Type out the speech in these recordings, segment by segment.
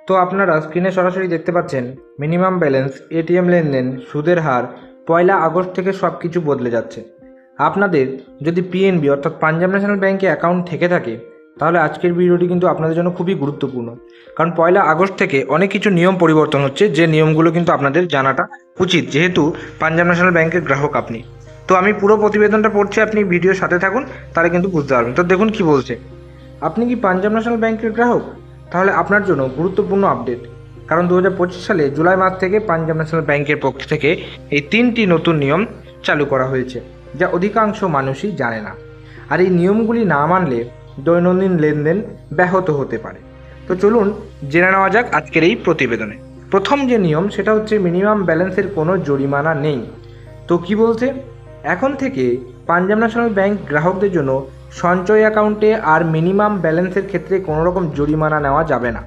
তো আপনারা স্ক্রিনে সরাসরি দেখতে পাচ্ছেন মিনিমাম ব্যালেন্স, এটিএম লেনদেন, সুদের হার 1 আগস্ট থেকে সব কিছু বদলে যাচ্ছে। আপনাদের যদি পিএনবি অর্থাৎ পাঞ্জাব ন্যাশনাল ব্যাঙ্কে অ্যাকাউন্ট থেকে থাকে তাহলে আজকের ভিডিওটি কিন্তু আপনাদের জন্য খুবই গুরুত্বপূর্ণ, কারণ 1 আগস্ট থেকে অনেক কিছু নিয়ম পরিবর্তন হচ্ছে, যে নিয়মগুলো কিন্তু আপনাদের জানাটা উচিত, যেহেতু পাঞ্জাব ন্যাশনাল ব্যাঙ্কের গ্রাহক আপনি। তো আমি পুরো প্রতিবেদনটা পড়ছি, আপনি ভিডিওর সাথে থাকুন, তাহলে কিন্তু বুঝতে পারবেন। তো দেখুন কি বলছে। আপনি কি পাঞ্জাব ন্যাশনাল ব্যাঙ্কের গ্রাহক? তাহলে আপনার জন্য গুরুত্বপূর্ণ আপডেট, কারণ 2025 সালে জুলাই মাস থেকে পাঞ্জাব ন্যাশনাল ব্যাঙ্কের পক্ষ থেকে এই 3টি নতুন নিয়ম চালু করা হয়েছে, যা অধিকাংশ মানুষই জানে না। আর এই নিয়মগুলি না মানলে দৈনন্দিন লেনদেন ব্যাহত হতে পারে। তো চলুন জেনে নেওয়া যাক আজকের এই প্রতিবেদনে। প্রথম যে নিয়ম সেটা হচ্ছে মিনিমাম ব্যালেন্সের কোনো জরিমানা নেই। তো কি বলছে, এখন থেকে পাঞ্জাব ন্যাশনাল ব্যাঙ্ক গ্রাহকদের জন্য সঞ্চয় অ্যাকাউন্টে আর মিনিমাম ব্যালেন্সের ক্ষেত্রে কোনো রকম জরিমানা নেওয়া যাবে না।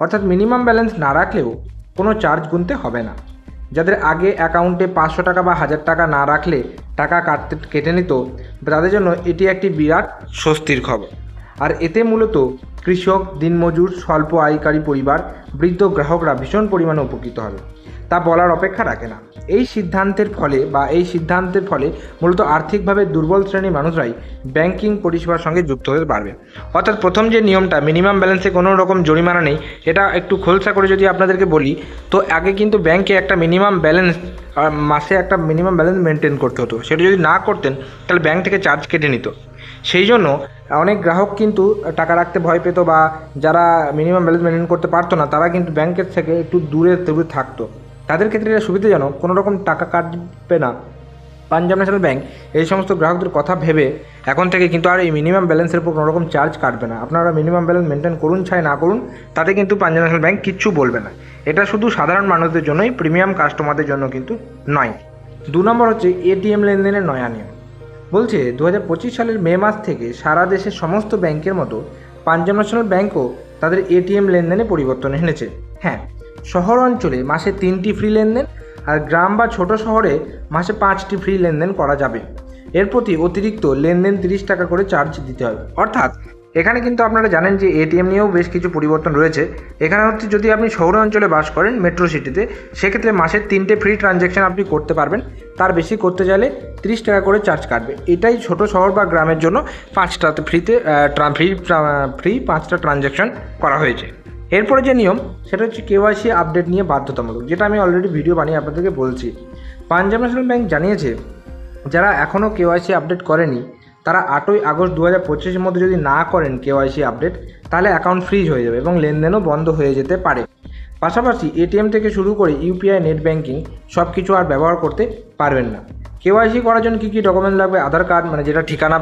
অর্থাৎ মিনিমাম ব্যালেন্স না রাখলেও কোনো চার্জ গুনতে হবে না। যাদের আগে অ্যাকাউন্টে 500 টাকা বা 1000 টাকা না রাখলে টাকা কেটে নিত, তাদের জন্য এটি একটি বিরাট স্বস্তির খবর। আর এতে মূলত কৃষক, দিনমজুর, স্বল্প আয়কারী পরিবার, বৃদ্ধ গ্রাহকরা ভীষণ পরিমাণে উপকৃত হবে, তা বলার অপেক্ষা রাখে না। এই সিদ্ধান্তের ফলে মূলত আর্থিকভাবে দুর্বল শ্রেণীর মানুষরাই ব্যাংকিং পরিষেবার সঙ্গে যুক্ত হতে পারবে। অর্থাৎ প্রথম যে নিয়মটা, মিনিমাম ব্যালেন্সে কোনো রকম জরিমানা নেই, এটা একটু খোলসা করে যদি আপনাদেরকে বলি, তো আগে কিন্তু ব্যাংকে একটা মিনিমাম ব্যালেন্স, মাসে একটা মিনিমাম ব্যালেন্স মেনটেন করতে হতো। সেটা যদি না করতেন তাহলে ব্যাংক থেকে চার্জ কেটে নিত। সেই জন্য অনেক গ্রাহক কিন্তু টাকা রাখতে ভয় পেত, বা যারা মিনিমাম ব্যালেন্স মেনটেন করতে পারতো না তারা কিন্তু ব্যাংকের থেকে একটু দূরে থাকতো। তাদের ক্ষেত্রে এটা সুবিধাজনক, কোনো রকম টাকা কাটবে না। পাঞ্জাব ন্যাশনাল ব্যাঙ্ক এই সমস্ত গ্রাহকদের কথা ভেবে এখন থেকে কিন্তু আর এই মিনিমাম ব্যালেন্সের উপর কোনো রকম চার্জ কাটবে না। আপনারা মিনিমাম ব্যালেন্স মেনটেন করুন চাই না করুন, তাতে কিন্তু পাঞ্জাব ন্যাশনাল ব্যাঙ্ক কিচ্ছু বলবে না। এটা শুধু সাধারণ মানুষদের জন্যই, প্রিমিয়াম কাস্টমারদের জন্য কিন্তু নয়। 2 নম্বর হচ্ছে এটিএম লেনদেনের নয়া নিয়ম। বলছে 2025 সালের মে মাস থেকে সারা দেশের সমস্ত ব্যাংকের মতো পাঞ্জাব ন্যাশনাল ব্যাঙ্কও তাদের এটিএম লেনদেনে পরিবর্তন এনেছে। হ্যাঁ, শহর অঞ্চলে মাসে 3টি ফ্রি লেনদেন, আর গ্রাম বা ছোট শহরে মাসে 5টি ফ্রি লেনদেন করা যাবে। এর প্রতি অতিরিক্ত লেনদেন 30 টাকা করে চার্জ দিতে হবে। অর্থাৎ এখানে কিন্তু আপনারা জানেন যে এটিএম নিয়েও বেশ কিছু পরিবর্তন রয়েছে। এখানে হচ্ছে যদি আপনি শহর অঞ্চলে বাস করেন, মেট্রো সিটিতে, সেক্ষেত্রে মাসের 3টে ফ্রি ট্রানজ্যাকশান আপনি করতে পারবেন। তার বেশি করতে চাইলে 30 টাকা করে চার্জ কাটবে। এটাই ছোট শহর বা গ্রামের জন্য 5টাতে ফ্রি 5টা ট্রানজ্যাকশান করা হয়েছে। এরপরে যে নিয়ম সেটা হচ্ছে কেওয়াইসি আপডেট নিয়ে বাধ্যতামূলক, যেটা আমি অলরেডি ভিডিও বানিয়ে আপনাদেরকে বলছি। পাঞ্জাব ন্যাশনাল ব্যাঙ্ক জানিয়েছে যারা এখনও কেওয়াইসি আপডেট করেনি তারা 8ই আগস্ট 2025-এর মধ্যে যদি না করেন কেওয়াইসি আপডেট, তাহলে অ্যাকাউন্ট ফ্রিজ হয়ে যাবে এবং লেনদেনও বন্ধ হয়ে যেতে পারে। পাশাপাশি এটিএম থেকে শুরু করে ইউপিআই, নেট ব্যাঙ্কিং সব কিছু আর ব্যবহার করতে পারবেন না। কেওয়াইসি করার জন্য কী কী ডকুমেন্ট লাগবে? আধার কার্ড, মানে যেটা ঠিকানা,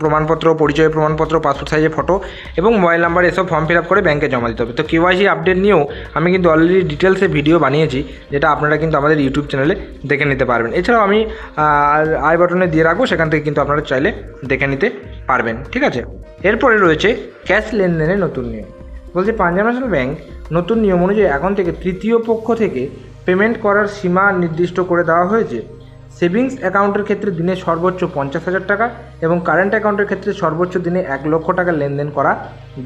প্রমাণপত্র, পরিচয় প্রমাণপত্র, পাসপোর্ট সাইজের ফটো এবং মোবাইল নাম্বার, এসব ফর্ম ফিল আপ করে ব্যাঙ্কে জমা দিতে হবে। তো কেওয়াইসি আপডেট নিয়েও আমি কিন্তু অলরেডি ডিটেলসে ভিডিও বানিয়েছি, যেটা আপনারা কিন্তু আমাদের ইউটিউব চ্যানেলে দেখে নিতে পারবেন। এছাড়াও আমি আই বাটনে দিয়ে রাখবো, সেখান থেকে কিন্তু আপনারা চাইলে দেখে নিতে পারবেন। ঠিক আছে, এরপরে রয়েছে ক্যাশ লেনদেনের নতুন নিয়ম। বলছে পাঞ্জাব ন্যাশনাল ব্যাঙ্ক নতুন নিয়ম অনুযায়ী এখন থেকে তৃতীয় পক্ষ থেকে পেমেন্ট করার সীমা নির্দিষ্ট করে দেওয়া হয়েছে। সেভিংস অ্যাকাউন্টের ক্ষেত্রে দিনে সর্বোচ্চ 50,000 টাকা এবং কারেন্ট অ্যাকাউন্টের ক্ষেত্রে সর্বোচ্চ দিনে 1 লক্ষ টাকা লেনদেন করা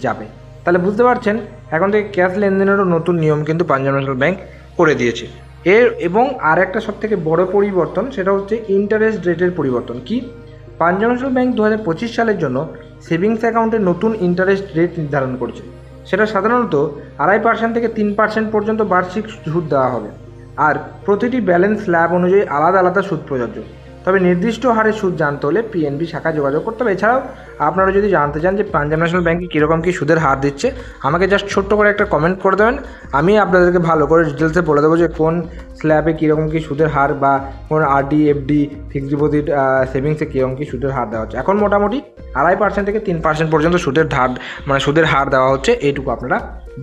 যাবে। তাহলে বুঝতে পারছেন, এখন থেকে ক্যাশ লেনদেনেরও নতুন নিয়ম কিন্তু পাঞ্জাব ন্যাশনাল ব্যাঙ্ক করে দিয়েছে। এবং আর একটা সবথেকে বড় পরিবর্তন, সেটা হচ্ছে ইন্টারেস্ট রেটের পরিবর্তন। কি, পাঞ্জাব ন্যাশনাল ব্যাঙ্ক 2025 সালের জন্য সেভিংস অ্যাকাউন্টের নতুন ইন্টারেস্ট রেট নির্ধারণ করছে। সেটা সাধারণত 2.5% থেকে 3% পর্যন্ত বার্ষিক সুদ দেওয়া হবে, আর প্রতিটি ব্যালেন্স স্ল্যাব অনুযায়ী আলাদা আলাদা সুদ প্রযোজ্য। তবে নির্দিষ্ট হারে সুদ জানতে হলে পিএনবি শাখায় যোগাযোগ করতে হবে। এছাড়াও আপনারা যদি জানতে চান যে পাঞ্জাব ন্যাশনাল ব্যাঙ্কে কীরকম কী সুদের হার দিচ্ছে, আমাকে জাস্ট ছোট্ট করে একটা কমেন্ট করে দেবেন, আমি আপনাদেরকে ভালো করে ডিটেলসে বলে দেবো যে কোন স্ল্যাবে কীরকম কী সুদের হার, বা কোন আরডি, এফডি, ফিক্সড ডিপোজিট, সেভিংসে কীরকম কী সুদের হার দেওয়া হচ্ছে। এখন মোটামুটি 2.5% থেকে 3% পর্যন্ত সুদের হার দেওয়া হচ্ছে। এইটুকু আপনারা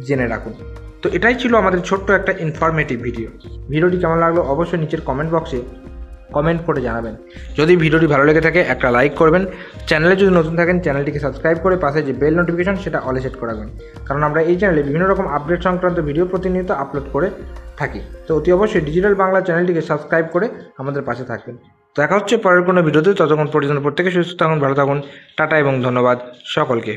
জেনে রাখুন। তো এটাই ছিল আমাদের ছোট্ট একটা ইনফরমেটিভ ভিডিওটি কেমন লাগলো অবশ্যই নিচের কমেন্ট বক্সে কমেন্ট করে জানাবেন। যদি ভিডিওটি ভালো লেগে থাকে একটা লাইক করবেন, চ্যানেলে যদি নতুন থাকেন চ্যানেলটিকে সাবস্ক্রাইব করে পাশে যে বেল নোটিফিকেশন সেটা অলে সেট করে রাখবেন, কারণ আমরা এই চ্যানেলে বিভিন্ন রকম আপডেট সংক্রান্ত ভিডিও প্রতিনিয়ত আপলোড করে থাকি। তো অতি অবশ্যই ডিজিটাল বাংলা চ্যানেলটিকে সাবস্ক্রাইব করে আমাদের পাশে থাকবেন। তো দেখা হচ্ছে পরের কোনো ভিডিওতে, ততক্ষণ পর্যন্ত প্রত্যেকে সুস্থ থাকুন, ভালো থাকুন, টাটা এবং ধন্যবাদ সকলকে।